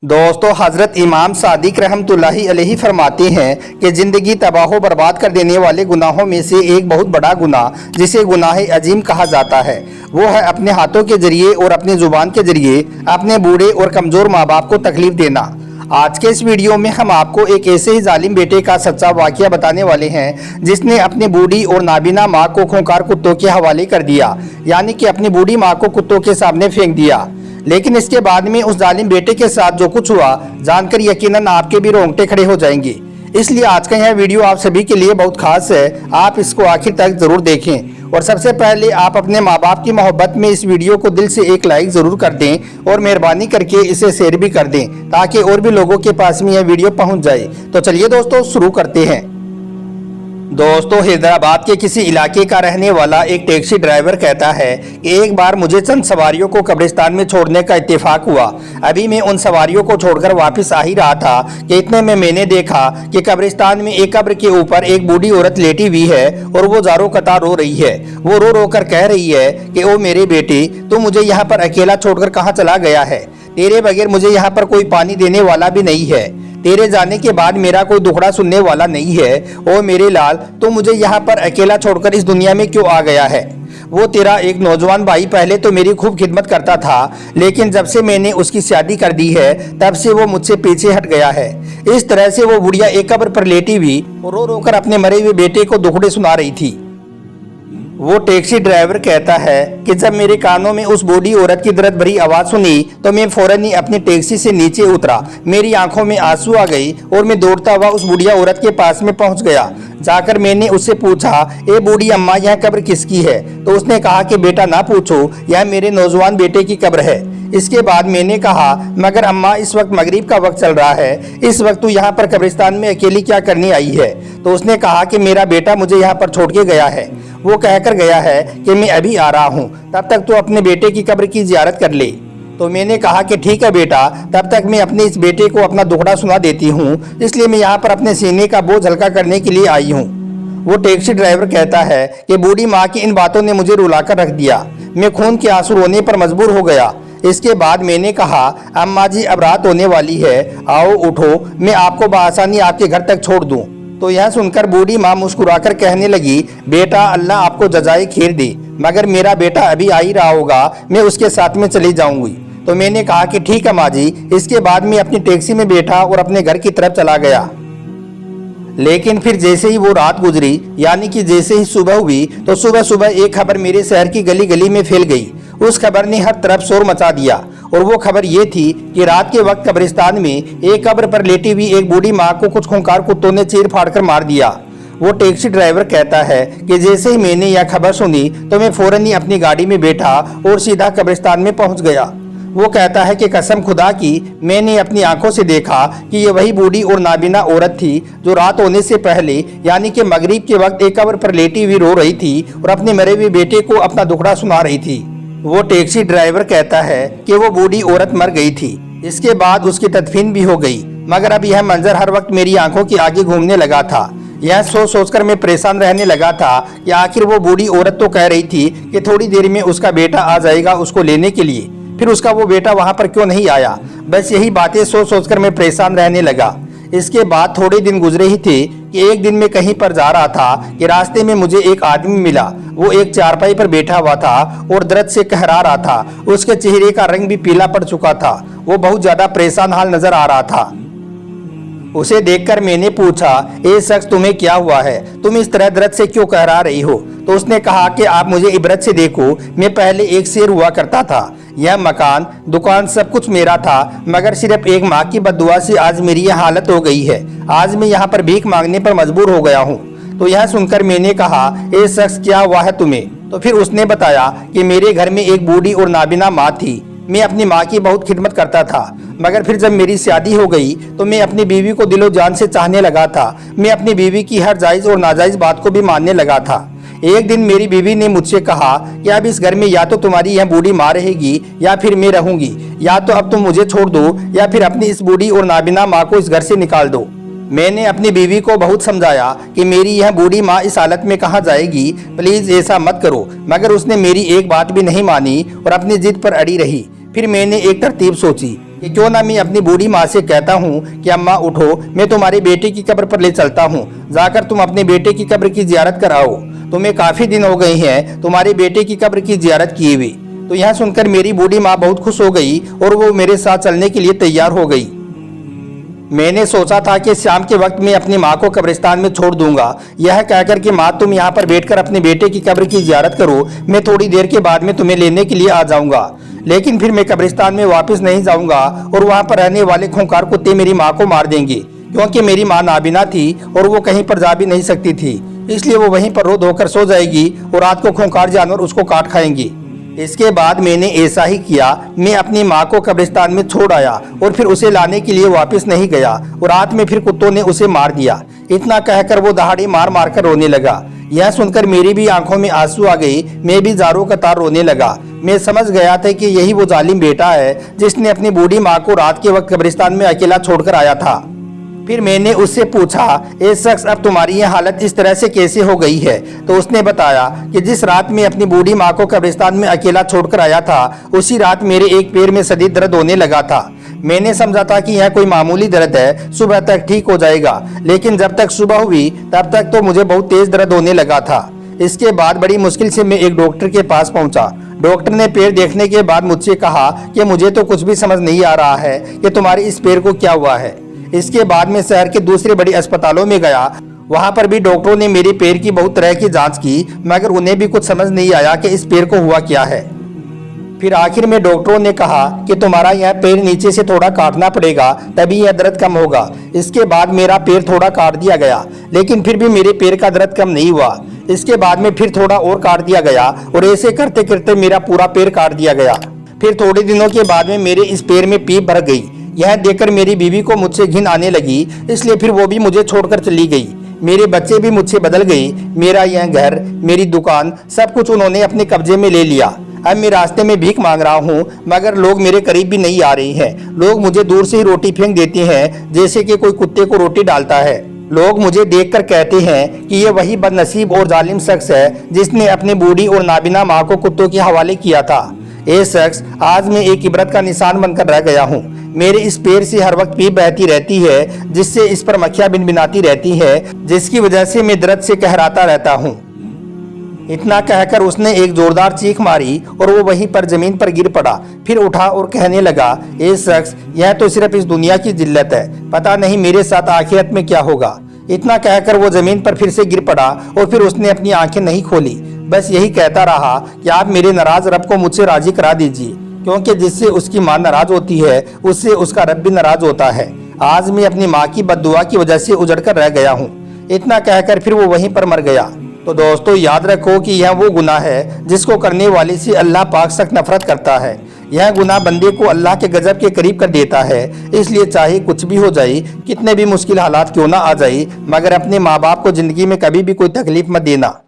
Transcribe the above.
दोस्तों, हज़रत इमाम सादिक रहमतुल्लाहि अलैहि फरमाते हैं कि ज़िंदगी तबाह बर्बाद कर देने वाले गुनाहों में से एक बहुत बड़ा गुनाह जिसे गुनाह अजीम कहा जाता है वो है अपने हाथों के ज़रिए और अपनी ज़ुबान के ज़रिए अपने बूढ़े और कमज़ोर माँ बाप को तकलीफ़ देना। आज के इस वीडियो में हम आपको एक ऐसे ही जालिम बेटे का सच्चा वाक़या बताने वाले हैं जिसने अपनी बूढ़ी और नाबीना माँ को खूंखार कुत्तों के हवाले कर दिया, यानी कि अपनी बूढ़ी माँ को कुत्तों के सामने फेंक दिया। लेकिन इसके बाद में उस जालिम बेटे के साथ जो कुछ हुआ जानकर यकीनन आपके भी रोंगटे खड़े हो जाएंगे। इसलिए आज का यह वीडियो आप सभी के लिए बहुत खास है, आप इसको आखिर तक जरूर देखें। और सबसे पहले आप अपने माँ बाप की मोहब्बत में इस वीडियो को दिल से एक लाइक जरूर कर दें और मेहरबानी करके इसे शेयर भी कर दें ताकि और भी लोगों के पास में यह वीडियो पहुँच जाए। तो चलिए दोस्तों शुरू करते हैं। दोस्तों, हैदराबाद के किसी इलाके का रहने वाला एक टैक्सी ड्राइवर कहता है कि एक बार मुझे चंद सवारियों को कब्रिस्तान में छोड़ने का इत्तेफाक हुआ। अभी मैं उन सवारियों को छोड़कर वापस आ ही रहा था कि इतने में मैंने देखा कि कब्रिस्तान में एक कब्र के ऊपर एक बूढ़ी औरत लेटी हुई है और वो ज़ारों कतार रो रही है। वो रो रो कर कह रही है कि ओ मेरे बेटे, तू मुझे यहाँ पर अकेला छोड़कर कहाँ चला गया है? तेरे बगैर मुझे यहाँ पर कोई पानी देने वाला भी नहीं है। तेरे जाने के बाद मेरा कोई दुखड़ा सुनने वाला नहीं है। ओ मेरे लाल, तो मुझे यहाँ पर अकेला छोड़कर इस दुनिया में क्यों आ गया है? वो तेरा एक नौजवान भाई पहले तो मेरी खूब खिदमत करता था, लेकिन जब से मैंने उसकी शादी कर दी है तब से वो मुझसे पीछे हट गया है। इस तरह से वो बुढ़िया एक कब्र पर लेटी हुई रो रो कर अपने मरे हुए बेटे को दुखड़े सुना रही थी। वो टैक्सी ड्राइवर कहता है कि जब मेरे कानों में उस बूढ़ी औरत की दर्द भरी आवाज़ सुनी तो मैं फौरन ही अपनी टैक्सी से नीचे उतरा। मेरी आंखों में आंसू आ गई और मैं दौड़ता हुआ उस बुढ़िया औरत के पास में पहुंच गया। जाकर मैंने उससे पूछा, ए बूढ़ी अम्मा, यह कब्र किसकी है? तो उसने कहा कि बेटा ना पूछो, यह मेरे नौजवान बेटे की कब्र है। इसके बाद मैंने कहा, मगर अम्मा इस वक्त मगरिब का वक्त चल रहा है, इस वक्त तू यहाँ पर कब्रिस्तान में अकेली क्या करने आई है? तो उसने कहा कि मेरा बेटा मुझे यहाँ पर छोड़ के गया है। वो कहकर गया है कि मैं अभी आ रहा हूँ, तब तक तू अपने बेटे की कब्र की जियारत कर ले। तो मैंने कहा कि ठीक है बेटा, तब तक मैं अपने इस बेटे को अपना दुखड़ा सुना देती हूँ, इसलिए मैं यहाँ पर अपने सीने का बोझ हल्का करने के लिए आई हूँ। वो टैक्सी ड्राइवर कहता है कि बूढ़ी माँ की इन बातों ने मुझे रुलाकर रख दिया। मैं खून के आंसू रोने पर मजबूर हो गया। इसके बाद मैंने कहा, अम्मा जी अब रात होने वाली है, आओ उठो, मैं आपको बआसानी आपके घर तक छोड़ दूँ। तो यह सुनकर बूढ़ी माँ मुस्कुराकर कहने लगी, बेटा अल्लाह आपको जजाए खैर दे, मगर मेरा बेटा अभी आ ही रहा होगा, मैं उसके साथ में चली जाऊंगी। तो मैंने कहा कि ठीक है माँ जी। इसके बाद मैं अपनी टैक्सी में बैठा और अपने घर की तरफ चला गया। लेकिन फिर जैसे ही वो रात गुजरी, यानी कि जैसे ही सुबह हुई, तो सुबह सुबह एक खबर मेरे शहर की गली गली में फैल गई। उस खबर ने हर तरफ शोर मचा दिया और वो खबर ये थी कि रात के वक्त कब्रिस्तान में एक कब्र पर लेटी हुई एक बूढ़ी माँ को कुछ खूंखार कुत्तों ने चीर फाड़ कर मार दिया। वो टैक्सी ड्राइवर कहता है कि जैसे ही मैंने यह खबर सुनी तो मैं फौरन ही अपनी गाड़ी में बैठा और सीधा कब्रिस्तान में पहुंच गया। वो कहता है कि कसम खुदा की, मैंने अपनी आंखों से देखा कि ये वही बूढ़ी और नाबीना औरत थी जो रात होने से पहले, यानी कि मगरिब के वक्त एक कब्र पर लेटी हुई रो रही थी और अपने मरे हुए बेटे को अपना दुखड़ा सुना रही थी। वो टैक्सी ड्राइवर कहता है कि वो बूढ़ी औरत मर गई थी। इसके बाद उसकी तदफीन भी हो गई, मगर अब यह मंजर हर वक्त मेरी आंखों के आगे घूमने लगा था। यह सोच सोचकर मैं परेशान रहने लगा था कि आखिर वो बूढ़ी औरत तो कह रही थी कि थोड़ी देर में उसका बेटा आ जाएगा उसको लेने के लिए, फिर उसका वो बेटा वहां पर क्यों नहीं आया? बस यही बातें सोच सोचकर मैं परेशान रहने लगा। इसके बाद थोड़े दिन गुजरे ही थे कि एक दिन मैं कहीं पर जा रहा था कि रास्ते में मुझे एक आदमी मिला। वो एक चारपाई पर बैठा हुआ था और दर्द से कहरा रहा था। उसके चेहरे का रंग भी पीला पड़ चुका था। वो बहुत ज्यादा परेशान हाल नजर आ रहा था। उसे देखकर मैंने पूछा, ए शख्स, तुम्हें क्या हुआ है? तुम इस तरह दर्द से क्यों कहरा रही हो? तो उसने कहा कि आप मुझे इबरत से देखो, मैं पहले एक शेर हुआ करता था। यह मकान, दुकान सब कुछ मेरा था, मगर सिर्फ एक माँ की बद्दुआ से आज मेरी यह हालत हो गई है। आज मैं यहाँ पर भीख मांगने पर मजबूर हो गया हूँ। तो यह सुनकर मैंने कहा, ए शख्स, क्या हुआ है तुम्हें? तो फिर उसने बताया कि मेरे घर में एक बूढ़ी और नाबीना माँ थी। मैं अपनी माँ की बहुत खिदमत करता था, मगर फिर जब मेरी शादी हो गई तो मैं अपनी बीवी को दिलो जान से चाहने लगा था। मैं अपनी बीवी की हर जायज़ और नाजायज़ बात को भी मानने लगा था। एक दिन मेरी बीवी ने मुझसे कहा कि अब इस घर में या तो तुम्हारी यह बूढ़ी माँ रहेगी या फिर मैं रहूंगी, या तो अब तुम मुझे छोड़ दो या फिर अपनी इस बूढ़ी और नाबीना माँ को इस घर से निकाल दो। मैंने अपनी बीवी को बहुत समझाया कि मेरी यह बूढ़ी माँ इस हालत में कहाँ जाएगी, प्लीज़ ऐसा मत करो, मगर उसने मेरी एक बात भी नहीं मानी और अपनी जिद पर अड़ी रही। फिर मैंने एक तरतीब सोची कि क्यों ना मैं अपनी बूढ़ी माँ से कहता हूँ कि अम्मा उठो, मैं तुम्हारे बेटे की कब्र पर ले चलता हूँ, जाकर तुम अपने बेटे की कब्र की जियारत कराओ। तुम्हें काफ़ी दिन हो गए हैं तुम्हारे बेटे की कब्र की जियारत किए हुए। तो यह सुनकर मेरी बूढ़ी माँ बहुत खुश हो गई और वो मेरे साथ चलने के लिए तैयार हो गई। मैंने सोचा था कि शाम के वक्त मैं अपनी माँ को कब्रिस्तान में छोड़ दूंगा। यह कहकर कि माँ तुम यहाँ पर बैठकर अपने बेटे की कब्र की जियारत करो, मैं थोड़ी देर के बाद में तुम्हें लेने के लिए आ जाऊंगा। लेकिन फिर मैं कब्रिस्तान में वापस नहीं जाऊंगा और वहाँ पर रहने वाले खूंखार कुत्ते मेरी माँ को मार देंगे, क्योंकि मेरी माँ नाबिना थी और वो कहीं पर जा भी नहीं सकती थी, इसलिए वो वहीं पर रो धोकर सो जाएगी और रात को खूंखार जानवर उसको काट खाएंगे। इसके बाद मैंने ऐसा ही किया। मैं अपनी माँ को कब्रिस्तान में छोड़ आया और फिर उसे लाने के लिए वापस नहीं गया और रात में फिर कुत्तों ने उसे मार दिया। इतना कहकर वो दहाड़ी मार मार कर रोने लगा। यह सुनकर मेरी भी आंखों में आंसू आ गई। मैं भी जारों कतार रोने लगा। मैं समझ गया था कि यही वो जालिम बेटा है जिसने अपनी बूढ़ी माँ को रात के वक्त कब्रिस्तान में अकेला छोड़कर आया था। फिर मैंने उससे पूछा, ए शख्स, अब तुम्हारी यह हालत इस तरह से कैसे हो गई है? तो उसने बताया कि जिस रात में अपनी बूढ़ी माँ को कब्रिस्तान में अकेला छोड़कर आया था, उसी रात मेरे एक पैर में शदीद दर्द होने लगा था। मैंने समझा था कि यह कोई मामूली दर्द है, सुबह तक ठीक हो जाएगा, लेकिन जब तक सुबह हुई तब तक तो मुझे बहुत तेज दर्द होने लगा था। इसके बाद बड़ी मुश्किल से मैं एक डॉक्टर के पास पहुंचा। डॉक्टर ने पैर देखने के बाद मुझसे कहा कि मुझे तो कुछ भी समझ नहीं आ रहा है कि तुम्हारे इस पैर को क्या हुआ है। इसके बाद मैं शहर के दूसरे बड़ी अस्पतालों में गया। वहां पर भी डॉक्टरों ने मेरे पैर की बहुत तरह की जांच की, मगर उन्हें भी कुछ समझ नहीं आया कि इस पैर को हुआ क्या है। फिर आखिर में डॉक्टरों ने कहा कि तुम्हारा यह पैर नीचे से थोड़ा काटना पड़ेगा, तभी यह दर्द कम होगा। इसके बाद मेरा पैर थोड़ा काट दिया गया, लेकिन फिर भी मेरे पैर का दर्द कम नहीं हुआ। इसके बाद में फिर थोड़ा और काट दिया गया और ऐसे करते करते मेरा पूरा पैर काट दिया गया। फिर थोड़े दिनों के बाद में मेरे इस पैर में पीप भर गई। यह देखकर मेरी बीवी को मुझसे घिन आने लगी, इसलिए फिर वो भी मुझे छोड़कर चली गई। मेरे बच्चे भी मुझसे बदल गए। मेरा यह घर, मेरी दुकान, सब कुछ उन्होंने अपने कब्जे में ले लिया। अब मैं रास्ते में भीख मांग रहा हूँ, मगर लोग मेरे करीब भी नहीं आ रहे हैं। लोग मुझे दूर से ही रोटी फेंक देते हैं, जैसे कि कोई कुत्ते को रोटी डालता है। लोग मुझे देखकर कहते हैं कि ये वही बदनसीब और जालिम शख्स है जिसने अपनी बूढ़ी और नाबिना माँ को कुत्तों के हवाले किया था। ये शख्स, आज मैं एक इबरत का निशान बनकर रह गया हूँ। मेरे इस पैर से हर वक्त पीप बहती रहती है, जिससे इस पर मक्खियाँ भिनभिनाती रहती है, जिसकी वजह से मैं दर्द से कहराता रहता हूँ। इतना कहकर उसने एक जोरदार चीख मारी और वो वहीं पर जमीन पर गिर पड़ा। फिर उठा और कहने लगा, ए शख्स, यह तो सिर्फ इस दुनिया की जिल्लत है, पता नहीं मेरे साथ आखिरत में क्या होगा। इतना कहकर वो जमीन पर फिर से गिर पड़ा और फिर उसने अपनी आंखें नहीं खोली। बस यही कहता रहा कि आप मेरे नाराज रब को मुझसे राजी करा दीजिए, क्योंकि जिससे उसकी माँ नाराज होती है उससे उसका रब भी नाराज होता है। आज मैं अपनी माँ की बद्दुआ की वजह से उजड़ कर रह गया हूँ। इतना कहकर फिर वो वहीं पर मर गया। तो दोस्तों, याद रखो कि यह वो गुनाह है जिसको करने वाले से अल्लाह पाक सख्त नफरत करता है। यह गुनाह बंदे को अल्लाह के गजब के करीब कर देता है। इसलिए चाहे कुछ भी हो जाए, कितने भी मुश्किल हालात क्यों ना आ जाए, मगर अपने माँ बाप को जिंदगी में कभी भी कोई तकलीफ मत देना।